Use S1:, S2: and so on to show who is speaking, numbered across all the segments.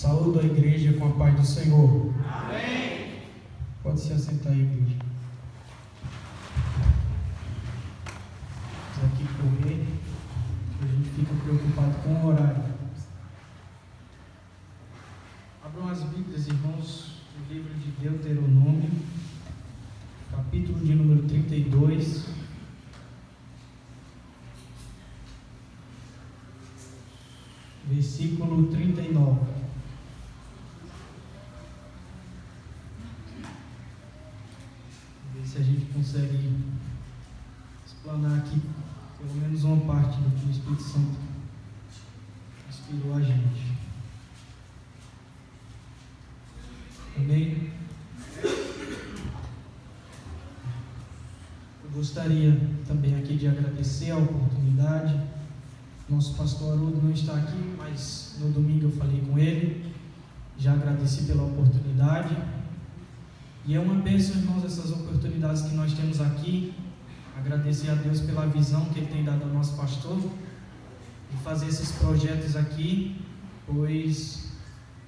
S1: Saúdo a igreja com a paz do Senhor.
S2: Amém.
S1: Pode se assentar aí, igreja. Vamos aqui correr, a gente fica preocupado com o horário. Abram as Bíblias, irmãos, no livro de Deuteronômio, capítulo de número 32. Versículo 39. Ver se a gente consegue explanar aqui pelo menos uma parte do que o Espírito Santo inspirou a gente. Amém? Eu gostaria também aqui de agradecer a oportunidade. Nosso pastor Haroldo não está aqui, mas no domingo eu falei com ele, já agradeci pela oportunidade, e é uma bênção, irmãos, essas oportunidades que nós temos aqui. Agradecer a Deus pela visão que Ele tem dado ao nosso pastor, de fazer esses projetos aqui, pois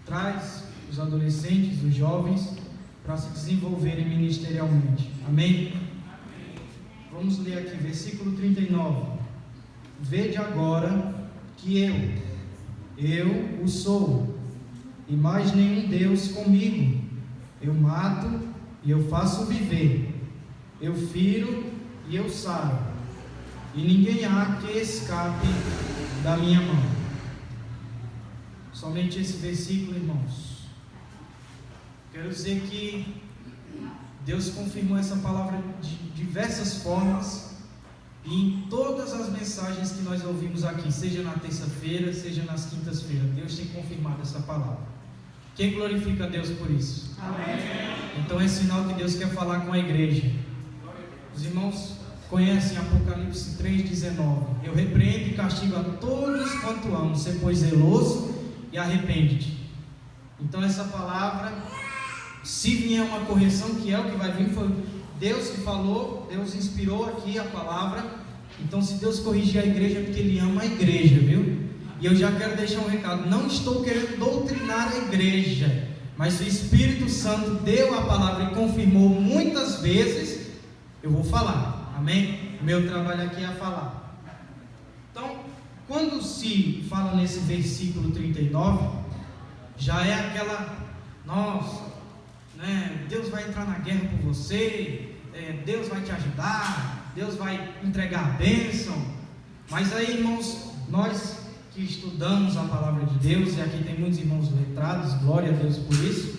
S1: traz os adolescentes, os jovens, para se desenvolverem ministerialmente. Amém? Vamos ler aqui, versículo 39. Vede agora que eu o sou, e mais nenhum Deus comigo. Eu mato e eu faço viver, eu firo e eu saro, e ninguém há que escape da minha mão. Somente esse versículo, irmãos. Quero dizer que Deus confirmou essa palavra de diversas formas, e em todas as mensagens que nós ouvimos aqui, seja na terça-feira, seja nas quintas-feiras, Deus tem confirmado essa palavra. Quem glorifica a Deus por isso? Amém. Então é sinal que Deus quer falar com a igreja. Os irmãos conhecem Apocalipse 3,19. Eu repreendo e castigo a todos quanto amo, ser pois zeloso e arrepende-te. Então essa palavra, se vier uma correção, que é o que vai vir, foi Deus que falou, Deus inspirou aqui a palavra. Então se Deus corrigir a igreja é porque Ele ama a igreja, viu? E eu já quero deixar um recado, não estou querendo doutrinar a igreja, mas o Espírito Santo deu a palavra e confirmou muitas vezes, eu vou falar, amém? Meu trabalho aqui é falar. Então, quando se fala nesse versículo 39, já é aquela, nossa, né, Deus vai entrar na guerra por você, Deus vai te ajudar, Deus vai entregar a bênção. Mas aí, irmãos, nós que estudamos a palavra de Deus, e aqui tem muitos irmãos letrados, glória a Deus por isso,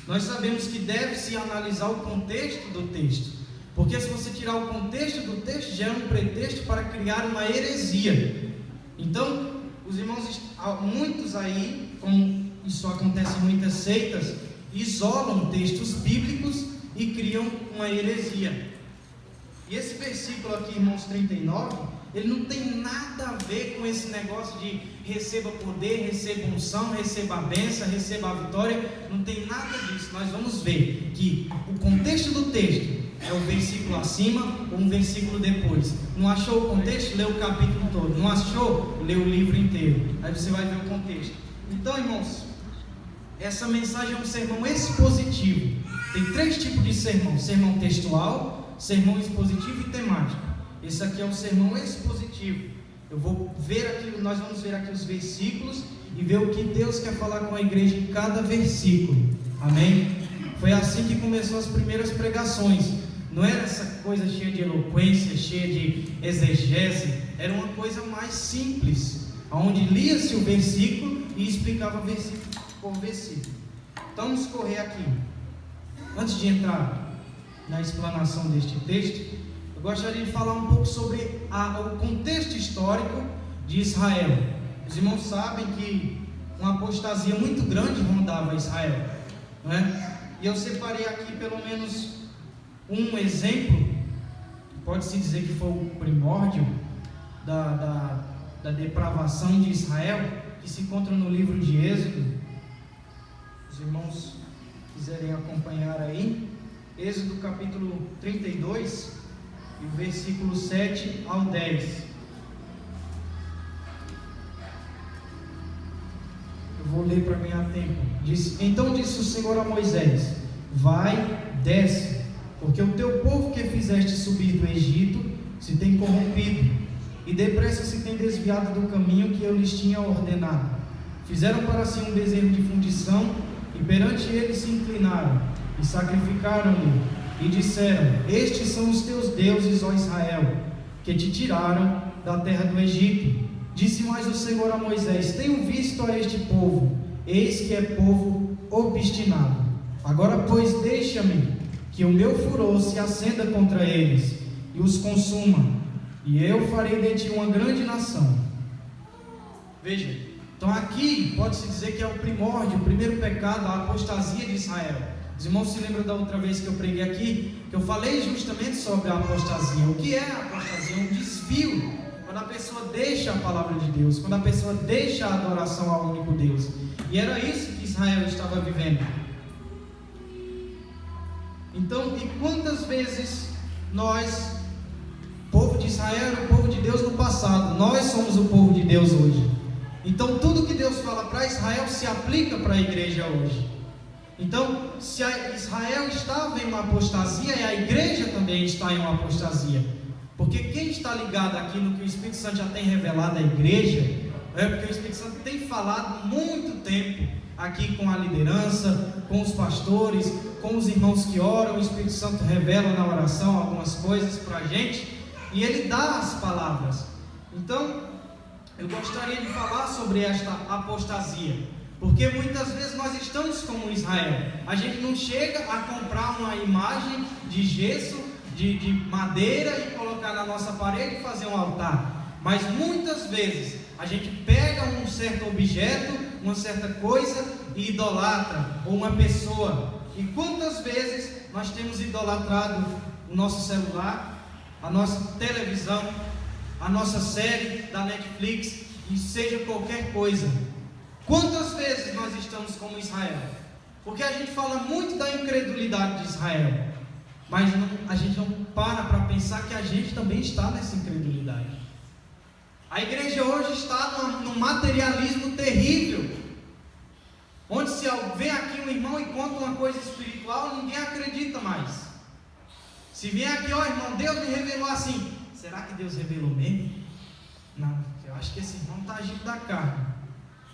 S1: nós sabemos que deve-se analisar o contexto do texto, porque se você tirar o contexto do texto, já é um pretexto para criar uma heresia. Então, os irmãos, muitos aí, como isso acontece em muitas seitas, isolam textos bíblicos e criam uma heresia. E esse versículo aqui, irmãos, 39, ele não tem nada a ver com esse negócio de receba poder, receba unção, receba a bênção, receba a vitória. Não tem nada disso. Nós vamos ver que o contexto do texto é o versículo acima ou um versículo depois. Não achou o contexto? Lê o capítulo todo. Não achou? Lê o livro inteiro. Aí você vai ver o contexto. Então, irmãos, essa mensagem é um sermão expositivo. Tem 3 tipos de sermão: sermão textual, sermão expositivo e temático. Esse aqui é um sermão expositivo. Nós vamos ver aqui os versículos e ver o que Deus quer falar com a igreja em cada versículo. Amém? Foi assim que começou as primeiras pregações. Não era essa coisa cheia de eloquência, cheia de exegese. Era uma coisa mais simples, onde lia-se o versículo e explicava versículo por versículo. Então vamos correr aqui. Antes de entrar na explanação deste texto, eu gostaria de falar um pouco sobre o contexto histórico de Israel. Os irmãos sabem que uma apostasia muito grande rondava Israel, não é? E eu separei aqui pelo menos um exemplo, pode-se dizer que foi o primórdio da depravação de Israel, que se encontra no livro de Êxodo. Os irmãos quiserem acompanhar aí, Êxodo capítulo 32, e o versículo 7 ao 10. Eu vou ler para ganhar tempo. Então disse o Senhor a Moisés: vai, desce, porque o teu povo que fizeste subir do Egito se tem corrompido, e depressa se tem desviado do caminho que eu lhes tinha ordenado. Fizeram para si um bezerro de fundição, e perante ele se inclinaram, e sacrificaram-lhe, e disseram: estes são os teus deuses, ó Israel, que te tiraram da terra do Egito. Disse mais o Senhor a Moisés: tenho visto a este povo, eis que é povo obstinado. Agora, pois, deixa-me que o meu furor se acenda contra eles, e os consuma, e eu farei de ti uma grande nação. Veja, então aqui pode-se dizer que é o primórdio, o primeiro pecado, a apostasia de Israel. Os irmãos se lembram da outra vez que eu preguei aqui, que eu falei justamente sobre a apostasia. O que é a apostasia? Um desvio, quando a pessoa deixa a palavra de Deus, quando a pessoa deixa a adoração ao único Deus. E era isso que Israel estava vivendo. Então, e quantas vezes nós, povo de Israel, era o povo de Deus no passado, nós somos o povo de Deus hoje. Então tudo que Deus fala para Israel se aplica para a igreja hoje. Então, se Israel estava em uma apostasia, e a igreja também está em uma apostasia. Porque quem está ligado aqui no que o Espírito Santo já tem revelado à igreja, porque o Espírito Santo tem falado muito tempo aqui com a liderança, com os pastores, com os irmãos que oram. O Espírito Santo revela na oração algumas coisas para a gente, e ele dá as palavras. Então, eu gostaria de falar sobre esta apostasia, porque muitas vezes nós estamos como Israel. A gente não chega a comprar uma imagem de gesso, de madeira, e colocar na nossa parede e fazer um altar. Mas muitas vezes a gente pega um certo objeto, uma certa coisa, e idolatra, ou uma pessoa. E quantas vezes nós temos idolatrado o nosso celular, a nossa televisão, a nossa série da Netflix, e seja qualquer coisa. Quantas vezes nós estamos como Israel? Porque a gente fala muito da incredulidade de Israel, mas a gente não para pensar que a gente também está nessa incredulidade. A igreja hoje está num materialismo terrível, onde se vem aqui um irmão e conta uma coisa espiritual, ninguém acredita mais. Se vier aqui, ó irmão, Deus me revelou assim, será que Deus revelou mesmo? Não, eu acho que esse irmão está agindo da carne.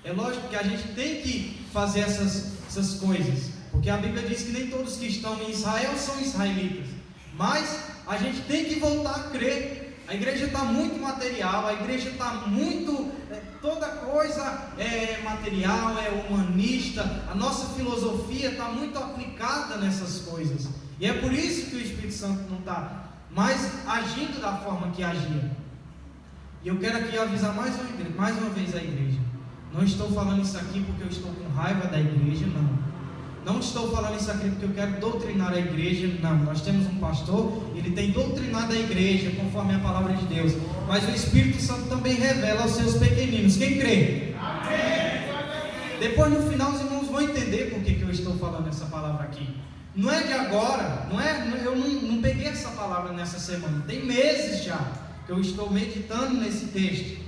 S1: É lógico que a gente tem que fazer essas coisas, porque a Bíblia diz que nem todos que estão em Israel são israelitas, mas a gente tem que voltar a crer. A igreja está muito material, a igreja está muito, toda coisa é material, é humanista, a nossa filosofia está muito aplicada nessas coisas, e é por isso que o Espírito Santo não está mais agindo da forma que agia. E eu quero aqui avisar mais uma vez a igreja. Não estou falando isso aqui porque eu estou com raiva da igreja, não. Não estou falando isso aqui porque eu quero doutrinar a igreja, não. Nós temos um pastor, ele tem doutrinado a igreja conforme a palavra de Deus. Mas o Espírito Santo também revela aos seus pequeninos. Quem crê? Amém. Depois no final os irmãos vão entender por que eu estou falando essa palavra aqui. Não é de agora, eu não peguei essa palavra nessa semana. Tem meses já que eu estou meditando nesse texto.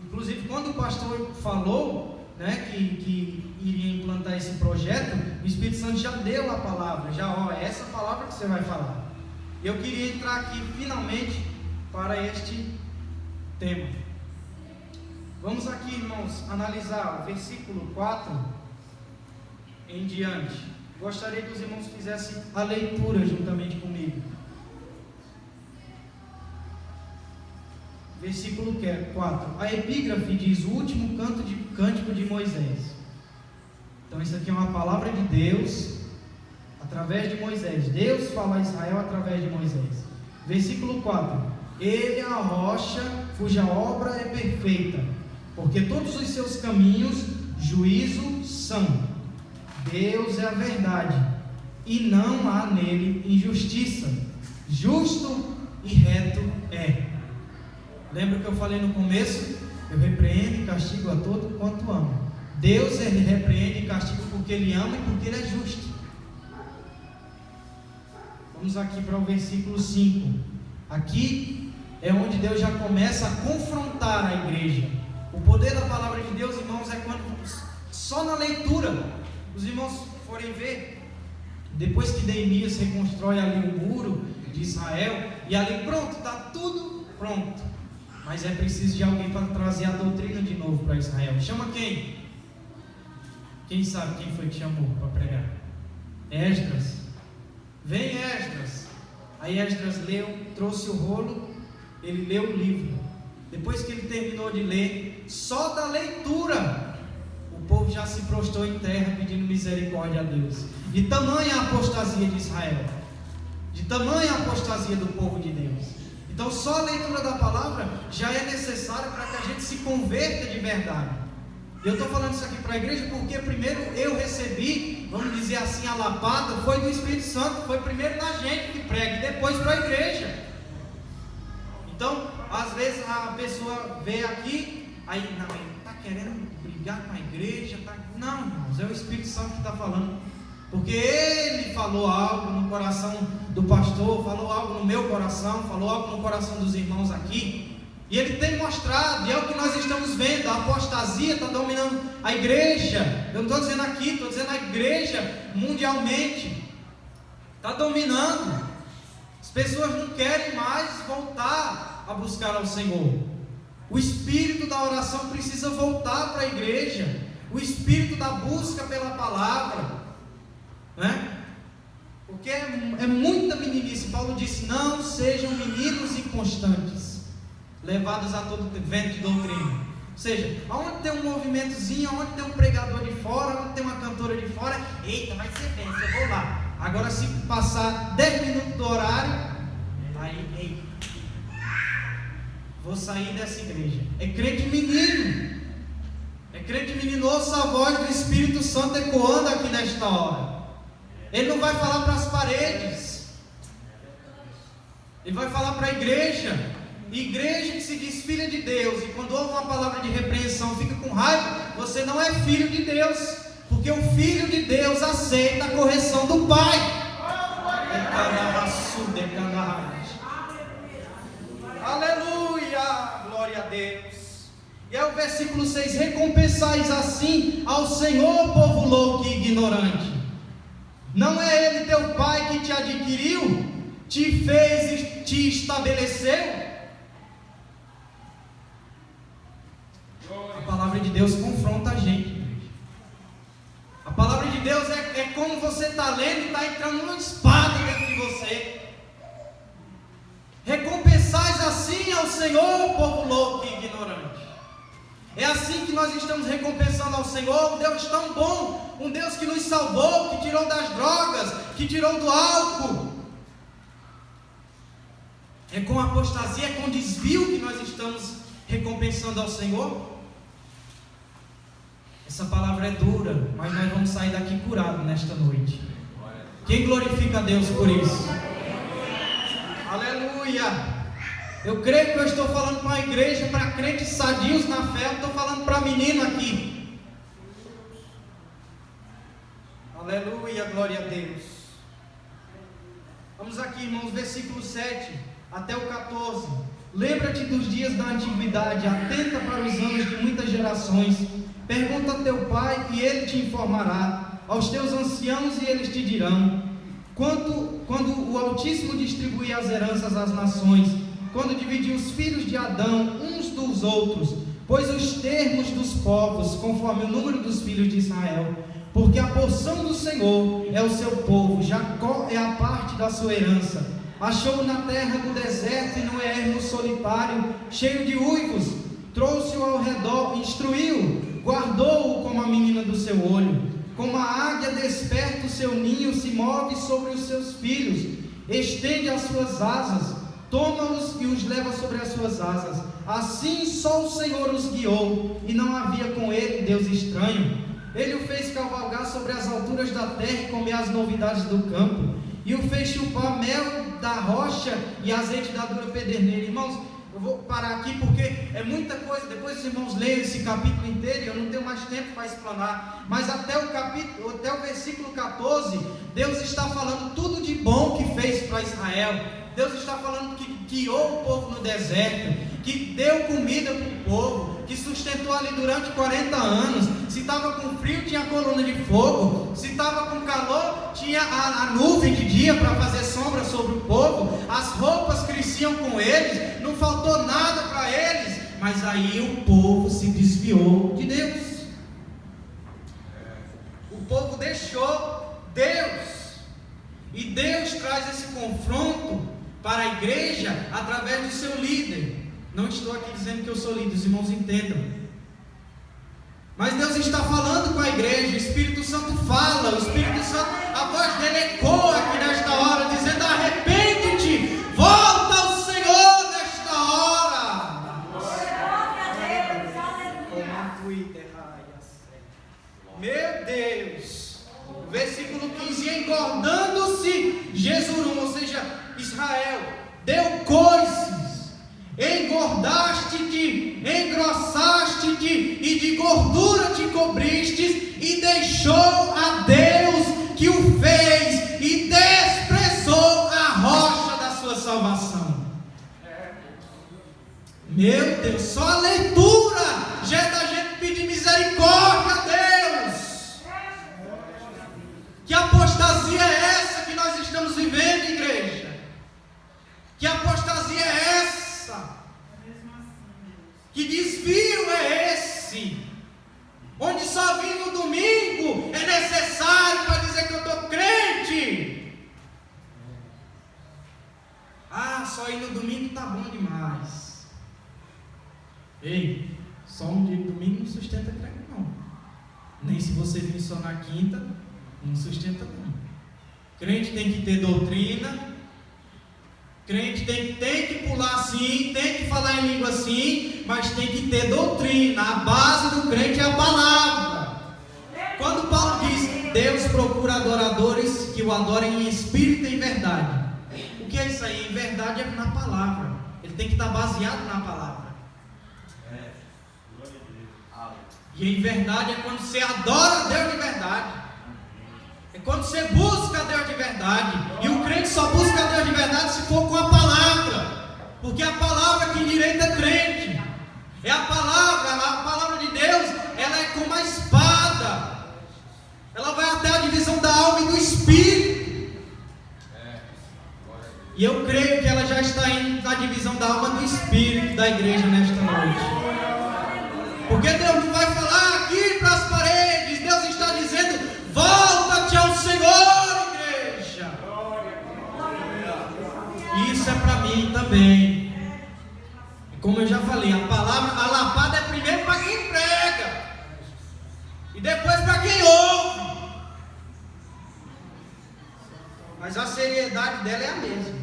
S1: Inclusive, quando o pastor falou, que iria implantar esse projeto, o Espírito Santo já deu a palavra, é essa palavra que você vai falar. Eu queria entrar aqui finalmente para este tema. Vamos aqui, irmãos, analisar o versículo 4 em diante. Gostaria que os irmãos fizessem a leitura juntamente comigo. Versículo 4. A epígrafe diz: o último cântico de Moisés. Então isso aqui é uma palavra de Deus através de Moisés. Deus fala a Israel através de Moisés. Versículo 4. Ele é a rocha cuja obra é perfeita, porque todos os seus caminhos juízo são. Deus é a verdade, e não há nele injustiça. Justo e reto é. Lembra que eu falei no começo? Eu repreendo e castigo a todo quanto amo. Deus, ele repreende e castiga porque ele ama e porque ele é justo. Vamos aqui para o versículo 5. Aqui é onde Deus já começa a confrontar a igreja. O poder da palavra de Deus, irmãos, é quando Só na leitura, os irmãos forem ver, depois que Neemias reconstrói ali o muro de Israel, e ali pronto, está tudo pronto, mas é preciso de alguém para trazer a doutrina de novo para Israel. Chama quem? Quem sabe quem foi que chamou para pregar? Esdras. Vem Esdras. Aí Esdras leu, trouxe o rolo, ele leu o livro. Depois que ele terminou de ler, só da leitura, o povo já se prostrou em terra pedindo misericórdia a Deus. De tamanha a apostasia de Israel, de tamanha a apostasia do povo de Deus. Então só a leitura da palavra já é necessária para que a gente se converta de verdade. Eu estou falando isso aqui para a igreja porque primeiro eu recebi, vamos dizer assim, a lapada foi do Espírito Santo, foi primeiro na gente que prega e depois para a igreja. Então, às vezes a pessoa vê aqui, aí não, ele está querendo brigar com a igreja, tá... Não, irmãos, é o Espírito Santo que está falando, porque ele falou algo no coração do pastor, falou algo no meu coração, falou algo no coração dos irmãos aqui. E ele tem mostrado, e é o que nós estamos vendo, a apostasia está dominando a igreja. Eu não estou dizendo aqui, estou dizendo a igreja mundialmente. Está dominando. As pessoas não querem mais voltar a buscar ao Senhor. O espírito da oração precisa voltar para a igreja. O espírito da busca pela palavra, né? Porque é muita meninice. Paulo disse, não sejam meninos inconstantes, levados a todo vento de doutrina. Ou seja, aonde tem um movimentozinho, aonde tem um pregador de fora, aonde tem uma cantora de fora, eita, vai ser bem, eu vou lá. Agora se passar 10 minutos do horário, aí, ei, vou sair dessa igreja. É crente menino. É crente menino, ouça a voz do Espírito Santo ecoando aqui nesta hora. Ele não vai falar para as paredes, ele vai falar para a igreja. Igreja que se diz filha de Deus, e quando ouve uma palavra de repreensão fica com raiva, você não é filho de Deus, porque o filho de Deus aceita a correção do Pai. Aleluia, glória a Deus. E é o versículo 6, recompensais assim ao Senhor, povo louco e ignorante. Não é Ele teu Pai que te adquiriu, te fez e te estabeleceu? A palavra de Deus confronta a gente. A palavra de Deus é como você está lendo e está entrando uma espada dentro de você. Recompensais assim ao Senhor, povo louco e ignorante. É assim que nós estamos recompensando ao Senhor, um Deus tão bom, um Deus que nos salvou, que tirou das drogas, que tirou do álcool. É com apostasia, é com desvio que nós estamos recompensando ao Senhor. Essa palavra é dura, mas nós vamos sair daqui curados nesta noite. Quem glorifica a Deus por isso? Aleluia! Eu creio que eu estou falando para uma igreja, para crentes sadios na fé, eu estou falando para menino aqui. Aleluia, glória a Deus. Vamos aqui, irmãos, versículo 7 até o 14. Lembra-te dos dias da antiguidade, atenta para os anos de muitas gerações. Pergunta a teu pai e ele te informará, aos teus anciãos e eles te dirão. Quando o Altíssimo distribuía as heranças às nações, quando dividiu os filhos de Adão uns dos outros, pôs os termos dos povos, conforme o número dos filhos de Israel, porque a porção do Senhor é o seu povo, Jacó é a parte da sua herança. Achou-o na terra do deserto e no ermo solitário, cheio de uivos, trouxe-o ao redor, instruiu-o, guardou-o como a menina do seu olho. Como a águia desperta o seu ninho, se move sobre os seus filhos, estende as suas asas, toma-os e os leva sobre as suas asas. Assim só o Senhor os guiou, e não havia com ele Deus estranho. Ele o fez cavalgar sobre as alturas da terra e comer as novidades do campo, e o fez chupar mel da rocha e azeite da dura pederneira. Irmãos, eu vou parar aqui porque é muita coisa. Depois os irmãos leiam esse capítulo inteiro, eu não tenho mais tempo para explanar, mas até o versículo 14, Deus está falando tudo de bom que fez para Israel. Deus está falando que guiou o povo no deserto, que deu comida para o povo, que sustentou ali durante 40 anos. Se estava com frio, tinha a coluna de fogo. Se estava com calor, tinha a nuvem de dia para fazer sombra sobre o povo. As roupas cresciam com eles, não faltou nada para eles. Mas aí o povo se desviou de Deus. O povo deixou Deus. E Deus traz esse confronto para a igreja através do seu líder. Não estou aqui dizendo que eu sou líder, os irmãos entendam. Mas Deus está falando com a igreja, o Espírito Santo fala, o Espírito Santo, a voz dele ecoa aqui nesta hora, dizendo: arrepende-te, volta ao Senhor nesta hora. Meu Deus, versículo 15: engordando-se Jesurum, ou seja, Israel, deu coices, engordaste-te, engrossaste-te, e de gordura te cobristes, e deixou a Deus que o fez, e desprezou a rocha da sua salvação. Meu Deus, só a leitura já é da gente pedir misericórdia a Deus. Que apostasia é essa que nós estamos vivendo, igreja? Que apostasia é essa? Que desvio é esse? Onde só vir no domingo é necessário para dizer que eu estou crente. Ah, só ir no domingo está bom demais. Ei, só um dia de domingo não sustenta crente não. Nem se você vir só na quinta, não sustenta não. Crente tem que ter doutrina. Crente tem que pular sim, tem que falar em língua sim, mas tem que ter doutrina. A base do crente é a palavra. Quando Paulo diz: Deus procura adoradores que o adorem em espírito e em verdade. O que é isso aí? Em verdade é na palavra. Ele tem que estar baseado na palavra. E em verdade é quando você adora a Deus de verdade. É quando você busca a Deus de verdade. E o crente só busca a Deus de verdade se for com a palavra. Porque a palavra que endireita crente. É a palavra de Deus, ela é como uma espada. Ela vai até a divisão da alma e do espírito. E eu creio que ela já está indo na divisão da alma e do espírito da igreja nesta noite. Porque Deus não vai falar aqui para as paredes. Deus está dizendo: volta-te ao Senhor, igreja. Isso é para mim também. Como eu já falei, a palavra, a lapada é primeiro para quem prega e depois para quem ouve. Mas a seriedade dela é a mesma.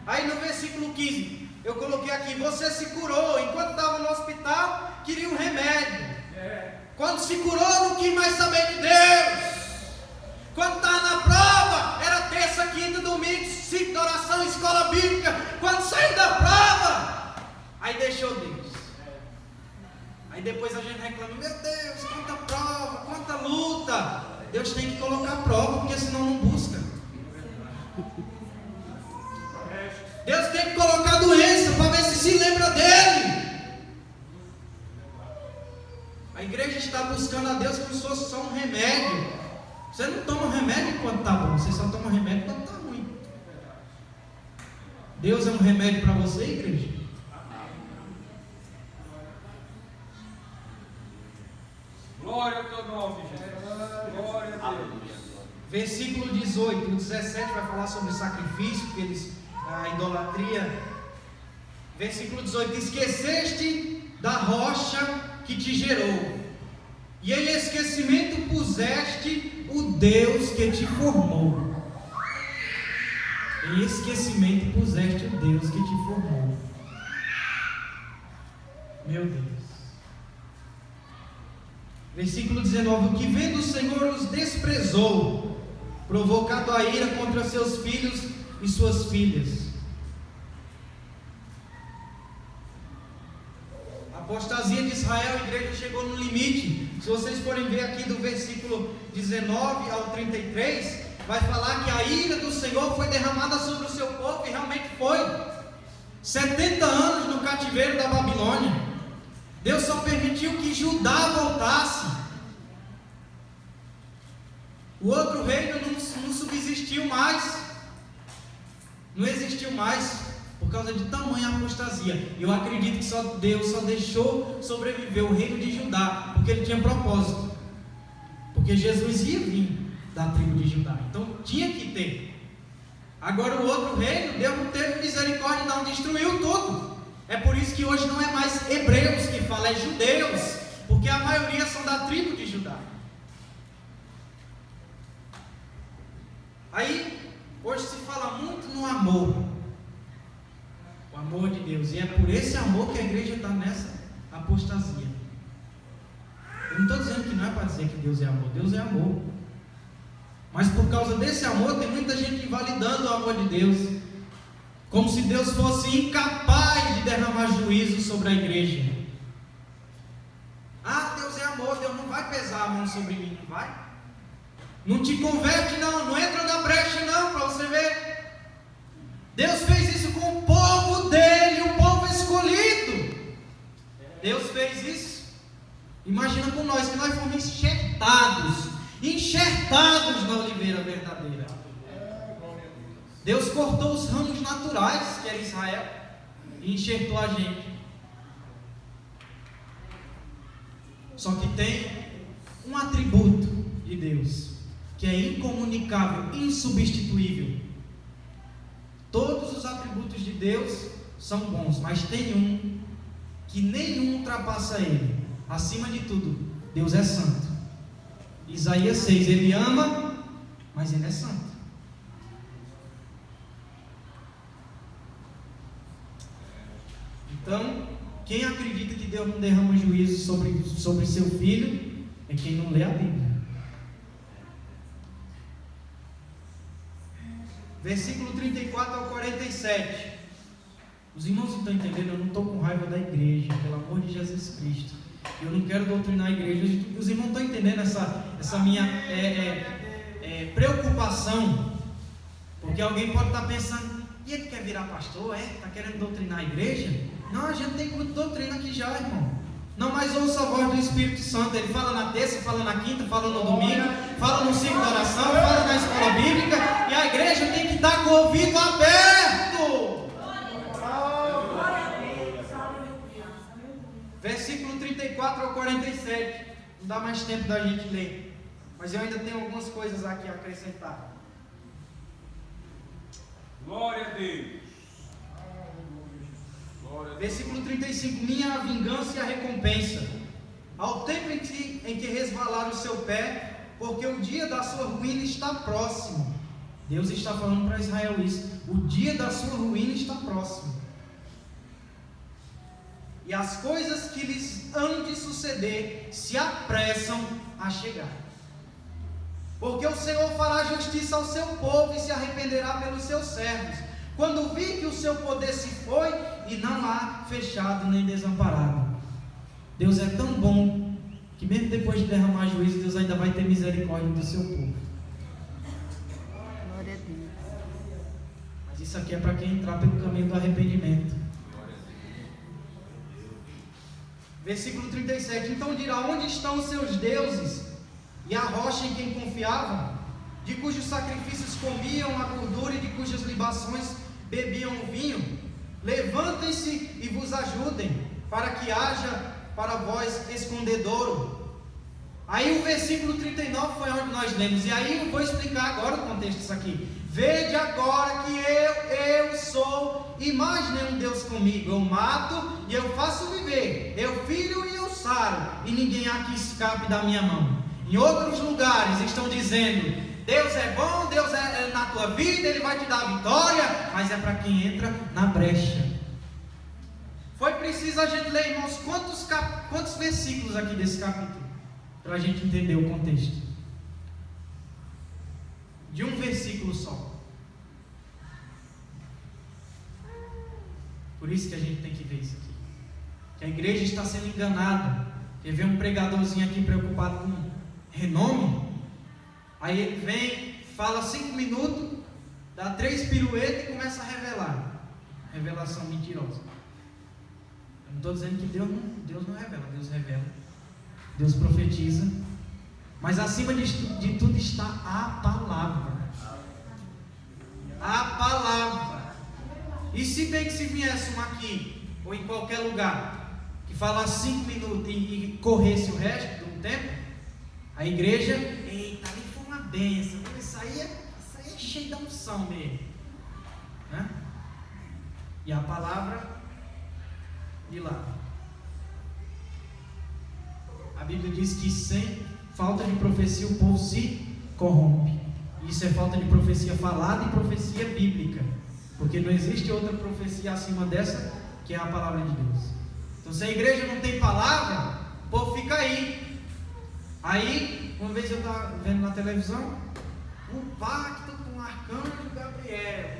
S1: Aí no versículo 15, eu coloquei aqui: você se curou enquanto estava no hospital, queria um remédio. Quando se curou, não quis mais saber de Deus. Quando estava na prova, era terça, quinta, domingo, ciclo de oração, escola bíblica. Quando saiu da prova, aí deixou Deus. Aí depois a gente reclama: meu Deus, quanta prova, quanta luta. Deus tem que colocar prova, porque senão não busca. Deus tem que colocar doença para ver se lembra dele. A igreja está buscando a Deus como se fosse só um remédio. Você não toma remédio quando está bom, você só toma remédio quando está ruim. Deus é um remédio para você, igreja?
S2: Glória ao teu nome, Jesus. Glória a Deus.
S1: Versículo 18, o 17 vai falar sobre o sacrifício, a idolatria. Versículo 18: esqueceste da rocha que te gerou, e em esquecimento puseste o Deus que te formou. Em esquecimento puseste o Deus que te formou. Meu Deus. Versículo 19: o que vendo o Senhor os desprezou, provocado a ira contra seus filhos e suas filhas. A apostasia de Israel, a igreja chegou no limite. Se vocês forem ver aqui do versículo 19 ao 33, vai falar que a ira do Senhor foi derramada sobre o seu povo, e realmente foi. 70 anos no cativeiro da Babilônia. Deus só permitiu que Judá voltasse. O outro reino não subsistiu mais, não existiu mais, por causa de tamanha apostasia. Eu acredito que Deus só deixou sobreviver o reino de Judá, porque ele tinha propósito, porque Jesus ia vir da tribo de Judá, então tinha que ter. Agora o outro reino, Deus não teve misericórdia, não, destruiu tudo. É por isso que hoje não é mais hebreus que fala, é judeus, porque a maioria são da tribo de Judá. Aí, hoje se fala muito no amor, o amor de Deus, e é por esse amor que a igreja está nessa apostasia. Eu não estou dizendo que não é para dizer que Deus é amor, mas por causa desse amor, tem muita gente invalidando o amor de Deus, como se Deus fosse incapaz de derramar juízo sobre a igreja. Ah, Deus é amor, Deus não vai pesar a mão sobre mim, não vai? Não te converte não entra na brecha não, para você ver. Deus fez isso com o povo dele, o povo escolhido. Deus fez isso. Imagina com nós, que nós fomos enxertados na oliveira verdadeira. Deus cortou os ramos naturais, que era Israel, e enxertou a gente. Só que tem um atributo de Deus, que é incomunicável, insubstituível. Todos os atributos de Deus são bons, mas tem um que nenhum ultrapassa ele. Acima de tudo, Deus é santo. Isaías 6, ele ama, mas ele é santo. Então, quem acredita que Deus não derrama juízo sobre seu filho, é quem não lê a Bíblia. Versículo 34 ao 47. Os irmãos não estão entendendo, eu não estou com raiva da igreja, pelo amor de Jesus Cristo. Eu não quero doutrinar a igreja. Os irmãos estão entendendo essa minha preocupação? Porque alguém pode estar pensando, e ele quer virar pastor? Está querendo doutrinar a igreja? Não, a gente tem culto de doutrina aqui já, irmão. Não, mas ouça a voz do Espírito Santo. Ele fala na terça, fala na quinta, fala no domingo, fala no ciclo de oração, fala na escola bíblica. E a igreja tem que estar com o ouvido aberto. Versículo 34 ao 47. Não dá mais tempo da gente ler, mas eu ainda tenho algumas coisas aqui a acrescentar.
S2: Glória a Deus.
S1: Versículo 35. Minha a vingança e a recompensa, ao tempo em que resvalar o seu pé, porque o dia da sua ruína está próximo. Deus está falando para Israel isso. O dia da sua ruína está próximo. E as coisas que lhes hão de suceder se apressam a chegar. Porque o Senhor fará justiça ao seu povo e se arrependerá pelos seus servos, quando vir que o seu poder se foi e não há fechado nem desamparado. Deus é tão bom que mesmo depois de derramar juízo, Deus ainda vai ter misericórdia do seu povo.
S3: Glória a Deus.
S1: Mas isso aqui é para quem entrar pelo caminho do arrependimento. Versículo 37. Então dirá: onde estão os seus deuses e a rocha em quem confiavam, de cujos sacrifícios comiam a gordura e de cujas libações bebiam o vinho? Levantem-se e vos ajudem, para que haja para vós escondedouro. Aí o versículo 39 foi onde nós lemos, e aí eu vou explicar agora o contexto disso aqui. Vede agora que eu sou, e mais nenhum Deus comigo. Eu mato e eu faço viver, eu filho e eu saro, e ninguém há que escape da minha mão. Em outros lugares estão dizendo: Deus é bom, Deus é na tua vida, Ele vai te dar a vitória, mas é para quem entra na brecha. Foi preciso a gente ler, irmãos, quantos versículos aqui desse capítulo, para a gente entender o contexto. De um versículo só. Por isso que a gente tem que ver isso aqui, que a igreja está sendo enganada. Quer ver um pregadorzinho aqui preocupado com renome? Aí ele vem, fala 5 minutos, dá 3 piruetas e começa a revelar. Revelação mentirosa. Eu não estou dizendo que Deus não revela, Deus revela. Deus profetiza. Mas acima de tudo está a palavra. A palavra. E se bem que se viesse um aqui, ou em qualquer lugar, que falasse 5 minutos e corresse o resto do tempo, a igreja, eita, ali foi uma bênção. Isso aí é cheio da unção mesmo. Né? E a palavra de lá. A Bíblia diz que sem falta de profecia o povo se corrompe. Isso é falta de profecia falada e profecia bíblica. Porque não existe outra profecia acima dessa, que é a palavra de Deus. Então, se a igreja não tem palavra, o povo fica aí. Aí, uma vez eu estava vendo na televisão, um pacto com o arcanjo Gabriel.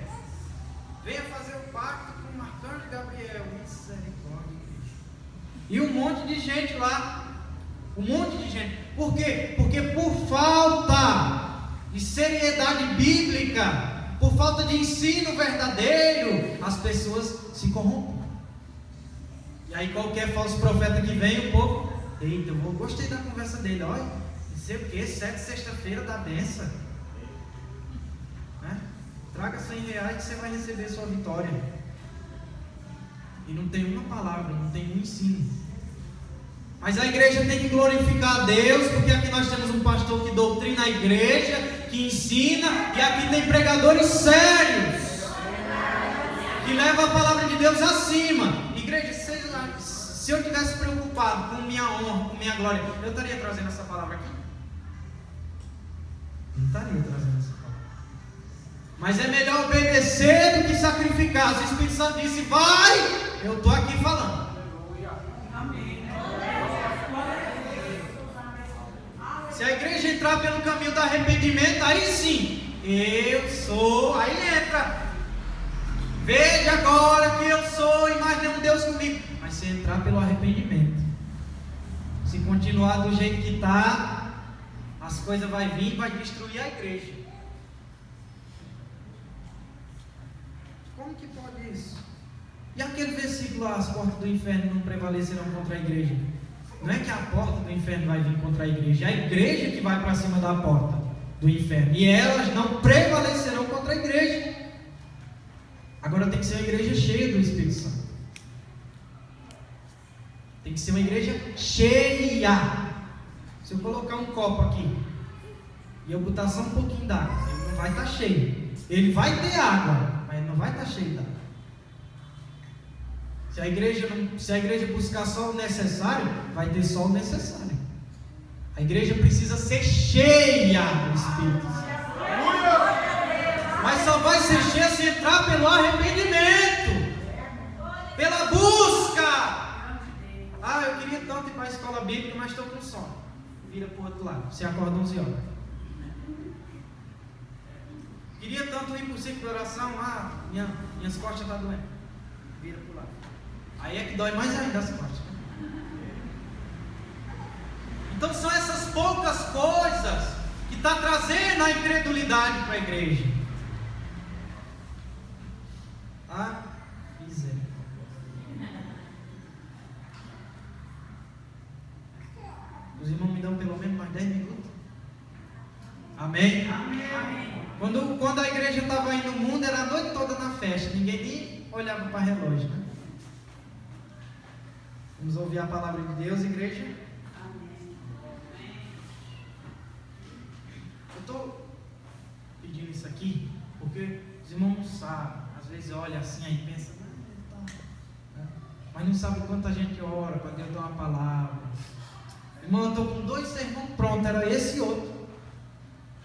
S1: Venha fazer o pacto com o arcanjo Gabriel. Misericórdia. E um monte de gente lá. Um monte de gente. Por quê? Porque por falta de seriedade bíblica, por falta de ensino verdadeiro, as pessoas se corrompem. E aí qualquer falso profeta que vem, o povo, eita, eu gostei da conversa dele, olha, não sei o que, 7 sexta-feira da benção, né? Traga R$100 que você vai receber sua vitória. E não tem uma palavra, não tem um ensino. Mas a igreja tem que glorificar a Deus, porque aqui nós temos um pastor que doutrina a igreja, que ensina, e aqui tem pregadores sérios, que levam a palavra de Deus acima. Igreja, se eu tivesse preocupado com minha honra, com minha glória, eu estaria trazendo essa palavra aqui? Não estaria trazendo essa palavra. Mas é melhor obedecer do que sacrificar. Se o Espírito Santo disse, vai, eu estou aqui falando. Se a igreja entrar pelo caminho do arrependimento, aí sim, eu sou, aí entra. Veja agora que eu sou e mais nenhum Deus comigo. Mas se entrar pelo arrependimento, se continuar do jeito que está, as coisas vão vir e vai destruir a igreja. Como que pode isso? E aquele versículo lá, as portas do inferno não prevalecerão contra a igreja? Não é que a porta do inferno vai vir contra a igreja, é a igreja que vai para cima da porta do inferno, e elas não prevalecerão contra a igreja. Agora tem que ser uma igreja cheia do Espírito Santo. Tem que ser uma igreja cheia. Se eu colocar um copo aqui e eu botar só um pouquinho d'água, ele não vai estar cheio. Ele vai ter água, mas ele não vai estar cheio d'água. Se a igreja buscar só o necessário, vai ter só o necessário. A igreja precisa ser cheia do Espírito Santo. Mas só vai ser cheia se entrar pelo arrependimento, pela busca. Ah, eu queria tanto ir para a escola bíblica, mas estou com sono. Vira para o outro lado. Você acorda 11 horas. Queria tanto ir para o ciclo de oração. Ah, minhas costas estão doendo. Vira para o lado. Aí é que dói mais ainda as costas. Então são essas poucas coisas que está trazendo a incredulidade para a igreja. Ah, miséria. Os irmãos me dão pelo menos mais 10 minutos. Amém? Amém. Quando a igreja estava aí no mundo, era a noite toda na festa. Ninguém nem olhava para relógio, né? Vamos ouvir a palavra de Deus, igreja? Amém. Eu estou pedindo isso aqui porque os irmãos não sabem. Às vezes olha assim aí e pensa, mas não sabe quanta gente ora para Deus dar uma palavra. Irmão, eu estou com 2 sermões prontos, era esse outro.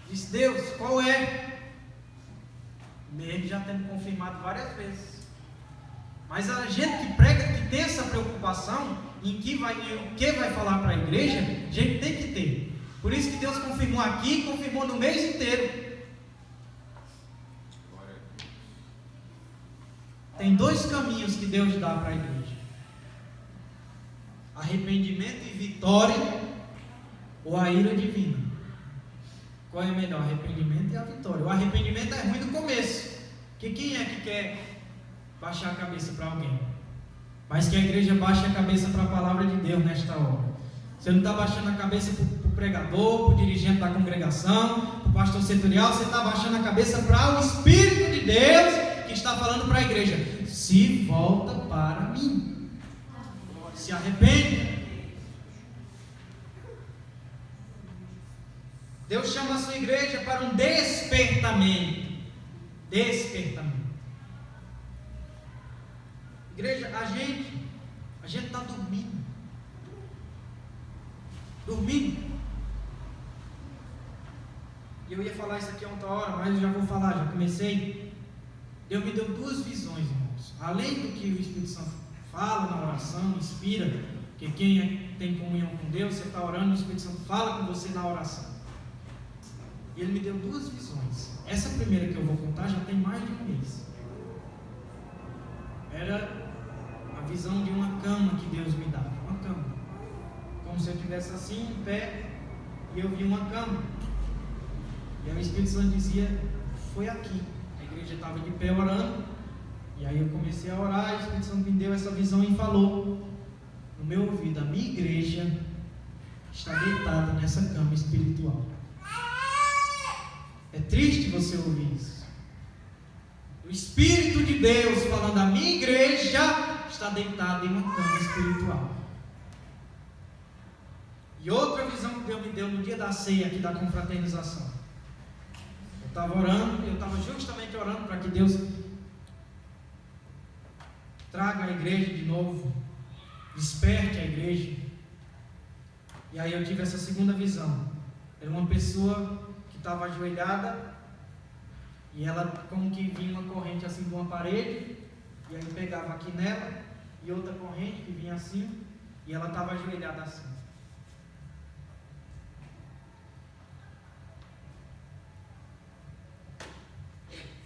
S1: Disse, Deus, qual é? Mesmo já tendo confirmado várias vezes. Mas a gente que prega, que tem essa preocupação em que vai falar para a igreja, a gente tem que ter. Por isso que Deus confirmou aqui e confirmou no mês inteiro. Tem 2 caminhos que Deus dá para a igreja: arrependimento e vitória, ou a ira divina. Qual é melhor? Arrependimento e a vitória. O arrependimento é ruim no começo. Porque quem é que quer baixar a cabeça para alguém? Mas que a igreja baixe a cabeça para a palavra de Deus nesta hora. Você não está baixando a cabeça para o pregador, para o dirigente da congregação, para o pastor setorial. Você está baixando a cabeça para o Espírito de Deus que está falando para a igreja: se volta para mim, se arrepende. Deus chama a sua igreja para um despertamento. Despertamento. Igreja, a gente está dormindo. E eu ia falar isso aqui a outra hora, mas eu já vou falar, já comecei. Deus me deu 2 visões, irmãos. Além do que o Espírito Santo fala na oração, inspira, que quem tem comunhão com Deus, você está orando, o Espírito Santo fala com você na oração. E ele me deu 2 visões. Essa primeira que eu vou contar já tem mais de 1 mês. Era a visão de uma cama que Deus me dava. Uma cama. Como se eu estivesse assim, em pé, e eu vi uma cama. E aí o Espírito Santo dizia: foi aqui. A igreja estava de pé orando. E aí eu comecei a orar, e o Espírito Santo me deu essa visão e falou no meu ouvido: a minha igreja está deitada nessa cama espiritual. É triste você ouvir isso. O Espírito de Deus falando: a minha igreja está deitada em uma cama espiritual. E outra visão que Deus me deu no dia da ceia aqui da confraternização. Eu estava orando, eu estava justamente orando para que Deus traga a igreja de novo, desperte a igreja. E aí eu tive essa segunda visão. Era uma pessoa que estava ajoelhada, e ela como que vinha uma corrente assim de uma parede, e aí pegava aqui nela, e outra corrente que vinha assim, e ela estava ajoelhada assim.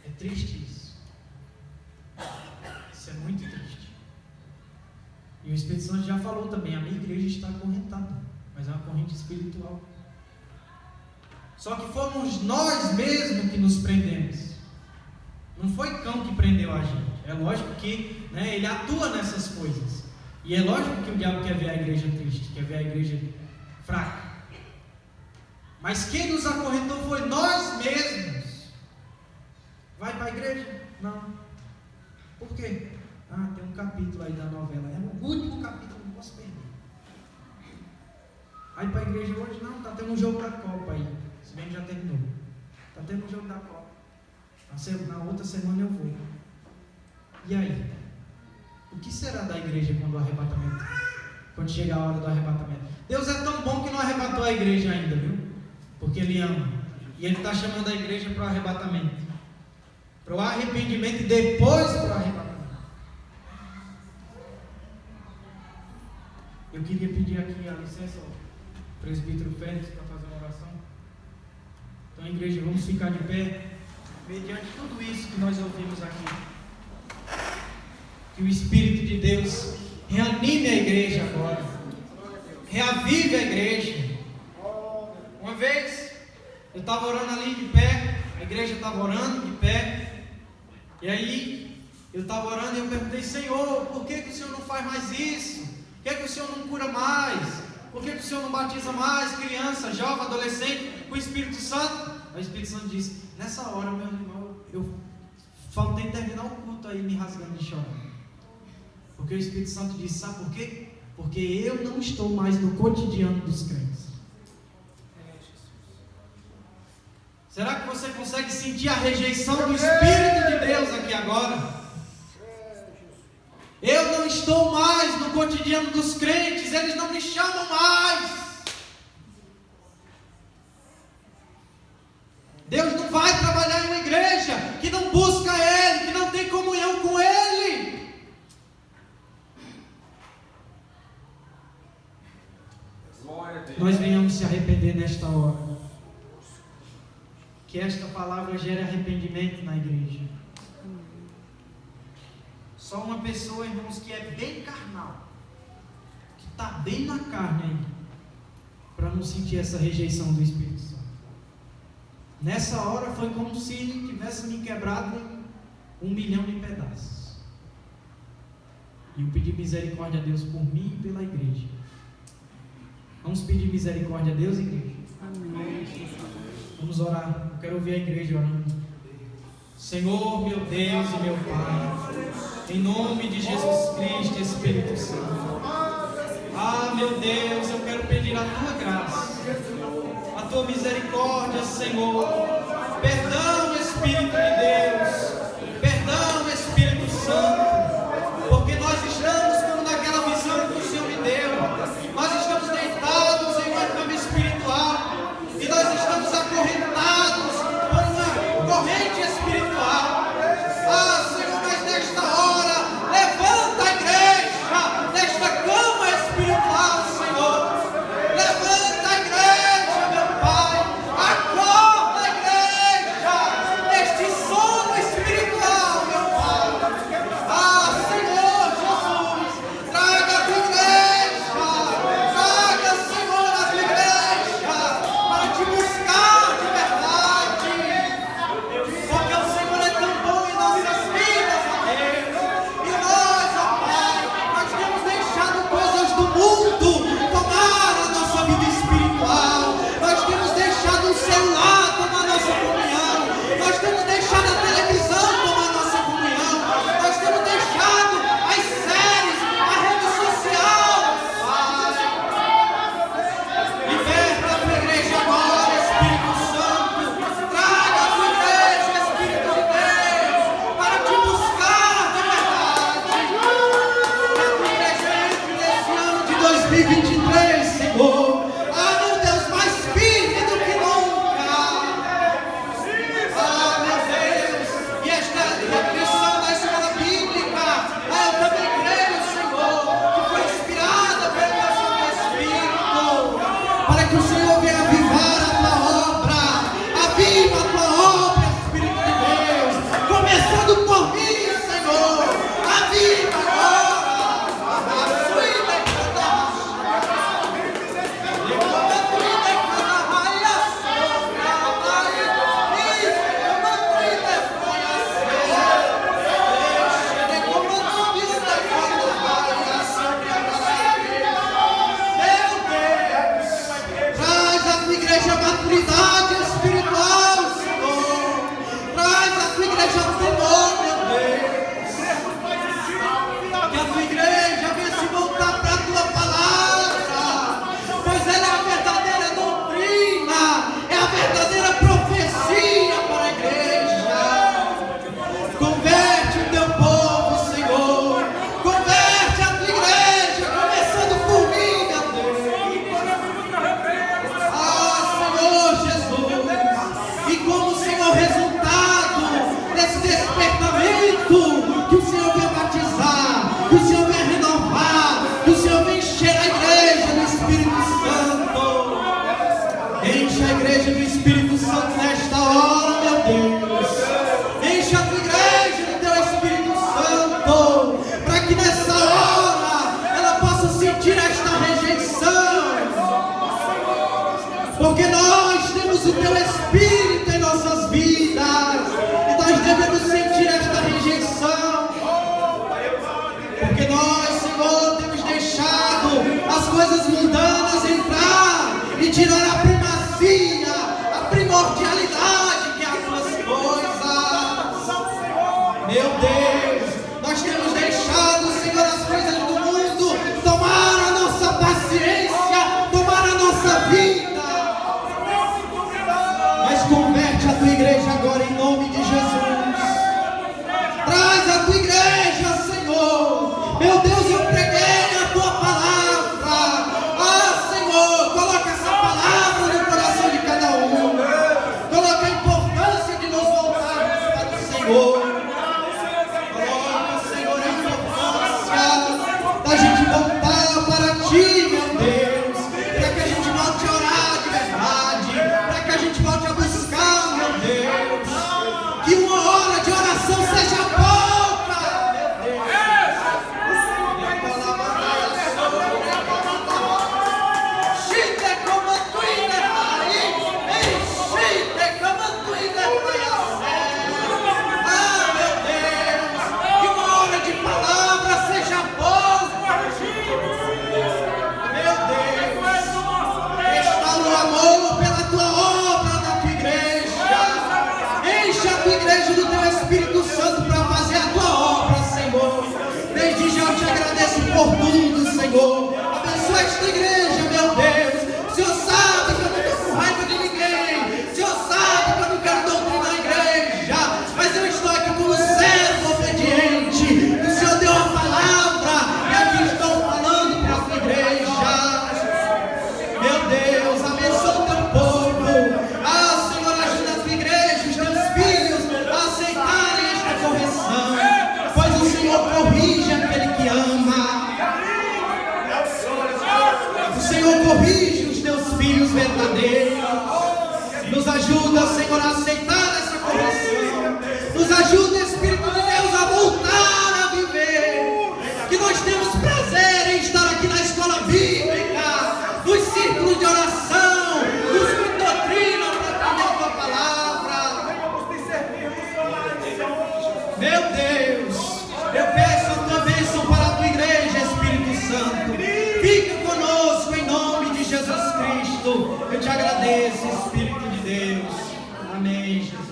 S1: É triste isso. Isso é muito triste. E o Espírito Santo já falou também: a minha igreja está acorrentada, mas é uma corrente espiritual. Só que fomos nós mesmos que nos prendemos. Não foi cão que prendeu a gente. É lógico que ele atua nessas coisas. E é lógico que o diabo quer ver a igreja triste, quer ver a igreja fraca. Mas quem nos acorrentou foi nós mesmos. Vai para a igreja? Não. Por quê? Tem um capítulo aí da novela. É o último capítulo, não posso perder. Aí para a igreja hoje? Não, está tendo um jogo da Copa aí. Se bem que já terminou. Está tendo um jogo da Copa. Na outra semana eu vou. E aí? O que será da igreja quando chegar a hora do arrebatamento? Deus é tão bom que não arrebatou a igreja ainda, viu? Porque Ele ama. E Ele está chamando a igreja para o arrebatamento. Para o arrependimento e depois para o arrebatamento. Eu queria pedir aqui a licença ao presbítero Félix para fazer uma oração. Então, igreja, vamos ficar de pé, mediante tudo isso que nós ouvimos aqui. Que o Espírito de Deus reanime a igreja agora, reavive a igreja. Uma vez, eu estava orando ali de pé, a igreja estava orando de pé, e aí, eu estava orando e eu perguntei: Senhor, por que o Senhor não faz mais isso? Por que o Senhor não cura mais? Por que o Senhor não batiza mais criança, jovem, adolescente com o Espírito Santo? Aí o Espírito Santo disse: nessa hora, meu irmão, eu faltei terminar o culto aí me rasgando de chorar. Porque o Espírito Santo disse: sabe por quê? Porque eu não estou mais no cotidiano dos crentes. Será que você consegue sentir a rejeição do Espírito de Deus aqui agora? Eu não estou mais no cotidiano dos crentes, eles não me chamam mais. Deus não vai trabalhar em uma igreja que não busca Ele, que não tem comunhão com Ele. Nós venhamos se arrepender nesta hora. Que esta palavra gere arrependimento na igreja. Só uma pessoa, irmãos, que é bem carnal, que está bem na carne aí, para não sentir essa rejeição do Espírito Santo. Nessa hora foi como se tivesse me quebrado em 1 milhão de pedaços. E eu pedi misericórdia a Deus por mim e pela igreja. Vamos pedir misericórdia a Deus, igreja?
S3: Amém.
S1: Vamos orar. Eu quero ouvir a igreja orando. Senhor, meu Deus e meu Pai, em nome de Jesus Cristo, Espírito Santo. Ah, meu Deus, eu quero pedir a Tua graça, a Tua misericórdia, Senhor. Perdão, Espírito de Deus. Perdão, Espírito Santo. Porque nós estamos como naquela visão que o Senhor me deu. Nós estamos deitados em uma cama espiritual. E nós estamos acorrentados por uma corrente espiritual. Ah, Senhor, mas nesta hora, levanta a igreja nesta cama espiritual, Senhor. Levanta a igreja, meu Pai. Acorda a igreja neste sono espiritual, meu Pai. Ah, Senhor Jesus, traga a tua igreja. Traga, Senhor, a tua igreja para te buscar de verdade. Porque o Senhor é tão bom em nossas vidas, ó Deus. E nós, ó Pai, nós temos deixado coisas do mundo tomar a nossa vida espiritual. Nós temos deixado o celular tomar nossa comunhão. Nós temos deixado a televisão tomar nossa comunhão. Nós temos deixado as séries, a rede social. Liberta a tua igreja agora, Espírito Santo. Traga a tua igreja, Espírito de Deus, para te buscar de verdade. Que a tua igreja entre nesse ano de 2023, Senhor. Ah, meu Deus, mais firme do que nunca. Ah, meu Deus. E esta repetição da escola bíblica, eu também creio, Senhor, que foi inspirada pelo teu Santo Espírito, para que o Senhor venha avivar a tua obra. Aviva a tua obra, Espírito de Deus, começando por mim, Senhor. Aviva agora. A sua traz a tua igreja maturidade espiritual, Senhor. Traz a tua igreja temor, meu Deus. Que a tua igreja venha se voltar para a tua palavra, pois ela é a verdadeira doutrina, é a verdadeira profecia para a igreja. Converte o teu povo, Senhor. Converte a tua igreja, começando por mim, meu Deus. Ah, Senhor Jesus. E como, Senhor, resultado desse despertamento, que o Senhor venha batizar, que o Senhor venha renovar, que o Senhor venha encher a igreja do Espírito Santo. Enche a igreja do Espírito Santo nesta hora, meu Deus. Enche a tua igreja do teu Espírito Santo, para que nessa hora ela possa sentir esta rejeição. Porque nós temos o teu Espírito em nossas vidas, e nós devemos sentir esta rejeição. Porque nós, Senhor, temos deixado as coisas mundanas entrar e tirar a primazia, a primordialidade que é as tuas coisas. Meu Deus, nós temos deixado, Senhor, as coisas do mundo tomar a nossa paciência, tomar a nossa vida. Mas converte a tua igreja agora em nome de Jesus. Traz a tua igreja, Senhor. Meu Deus, eu preguei a tua palavra. Ah, Meu Deus, eu peço a tua bênção para a tua igreja, Espírito Santo. Fica conosco em nome de Jesus Cristo. Eu te agradeço, Espírito de Deus. Amém, Jesus.